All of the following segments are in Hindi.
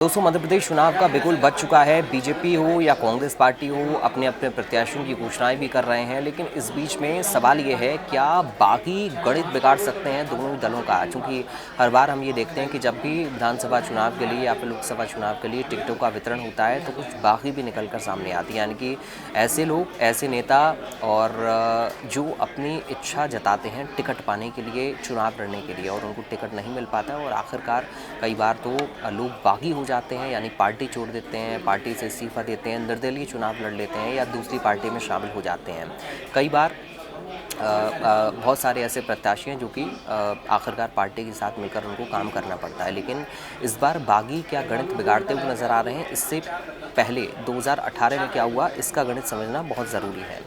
दोस्तों, मध्य प्रदेश चुनाव का बिगुल बज चुका है। बीजेपी हो या कांग्रेस पार्टी हो, अपने अपने प्रत्याशियों की घोषणाएं भी कर रहे हैं, लेकिन इस बीच में सवाल ये है, क्या बागी गणित बिगाड़ सकते हैं दोनों दलों का? चूँकि हर बार हम ये देखते हैं कि जब भी विधानसभा चुनाव के लिए या फिर लोकसभा चुनाव के लिए टिकटों का वितरण होता है तो कुछ बागी भी निकल कर सामने आती है। यानी कि ऐसे लोग, ऐसे नेता और जो अपनी इच्छा जताते हैं टिकट पाने के लिए, चुनाव लड़ने के लिए, और उनको टिकट नहीं मिल पाता और आखिरकार कई बार तो लोग बागी हो जाते हैं, यानी पार्टी छोड़ देते हैं, पार्टी से इस्तीफा देते हैं, निर्दलीय चुनाव लड़ लेते हैं या दूसरी पार्टी में शामिल हो जाते हैं। कई बार बहुत सारे ऐसे प्रत्याशी हैं जो कि आखिरकार पार्टी के साथ मिलकर उनको काम करना पड़ता है, लेकिन इस बार बागी क्या गणित बिगाड़ते हुए नज़र आ रहे हैं? इससे पहले 2018 में क्या हुआ, इसका गणित समझना बहुत ज़रूरी है।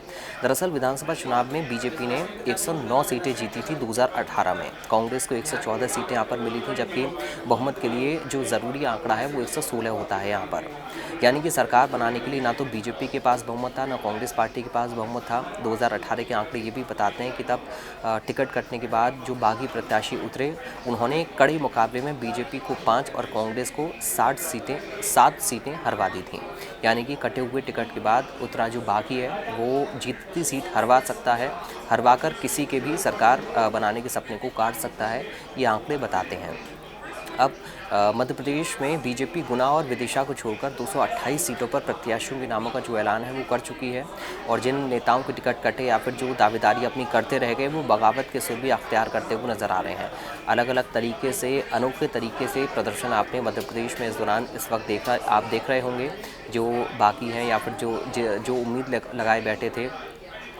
दरअसल विधानसभा चुनाव में बीजेपी ने 109 सीटें जीती थी 2018 में। कांग्रेस को 114 सीटें यहाँ पर मिली थी, जबकि बहुमत के लिए जो ज़रूरी आंकड़ा है वो 116 होता है यहाँ पर। यानी कि सरकार बनाने के लिए ना तो बीजेपी के पास बहुमत था, ना कांग्रेस पार्टी के पास बहुमत था। 2018 के आंकड़े ये भी बताते हैं कि तब टिकट कटने के बाद जो बागी प्रत्याशी उतरे, उन्होंने कड़े मुकाबले में बीजेपी को 5 और कांग्रेस को 7 सीटें हरवा दी थी। यानी कि कटे हुए टिकट के बाद उतरा जो बागी है वो जीतती सीट हरवा सकता है, हरवा कर किसी के भी सरकार बनाने के सपने को काट सकता है, ये आंकड़े बताते हैं। अब मध्य प्रदेश में बीजेपी गुना और विदिशा को छोड़कर 228 सीटों पर प्रत्याशियों के नामों का जो ऐलान है वो कर चुकी है, और जिन नेताओं के टिकट कटे या फिर जो दावेदारी अपनी करते रह गए, वो बगावत के सुर भी अख्तियार करते हुए नज़र आ रहे हैं। अलग अलग तरीके से, अनोखे तरीके से प्रदर्शन आपने मध्य प्रदेश में इस दौरान इस वक्त आप देख रहे होंगे। जो बाकी हैं या फिर जो उम्मीद लगाए बैठे थे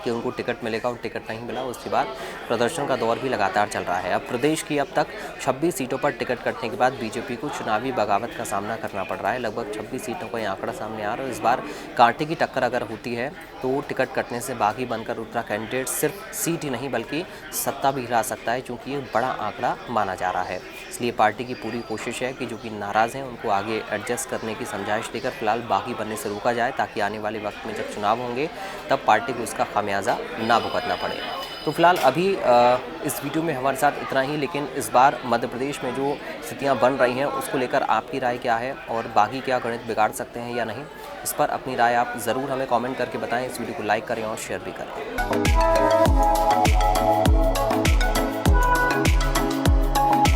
कि उनको टिकट मिलेगा और टिकट नहीं मिला, उसके बाद प्रदर्शन का दौर भी लगातार चल रहा है। अब प्रदेश की अब तक 26 सीटों पर टिकट कटने के बाद बीजेपी को चुनावी बगावत का सामना करना पड़ रहा है। लगभग 26 सीटों का ये आंकड़ा सामने आ रहा है। इस बार कांटे की टक्कर अगर होती है तो टिकट कटने से बागी बनकर उतरा कैंडिडेट सिर्फ सीट ही नहीं बल्कि सत्ता भी हिला सकता है, क्योंकि ये बड़ा आंकड़ा माना जा रहा है। इसलिए पार्टी की पूरी कोशिश है कि जो कि नाराज़ हैं उनको आगे एडजस्ट करने की समझाइश देकर फिलहाल बागी बनने से रोका जाए, ताकि आने वाले वक्त में जब चुनाव होंगे तब पार्टी को इसका खामियाजा ना भुगतना पड़े। तो फिलहाल अभी इस वीडियो में हमारे साथ इतना ही, लेकिन इस बार मध्य प्रदेश में जो स्थितियां बन रही हैं उसको लेकर आपकी राय क्या है, और बागी क्या गणित बिगाड़ सकते हैं या नहीं, इस पर अपनी राय आप ज़रूर हमें कमेंट करके बताएं। इस वीडियो को लाइक करें और शेयर भी करें।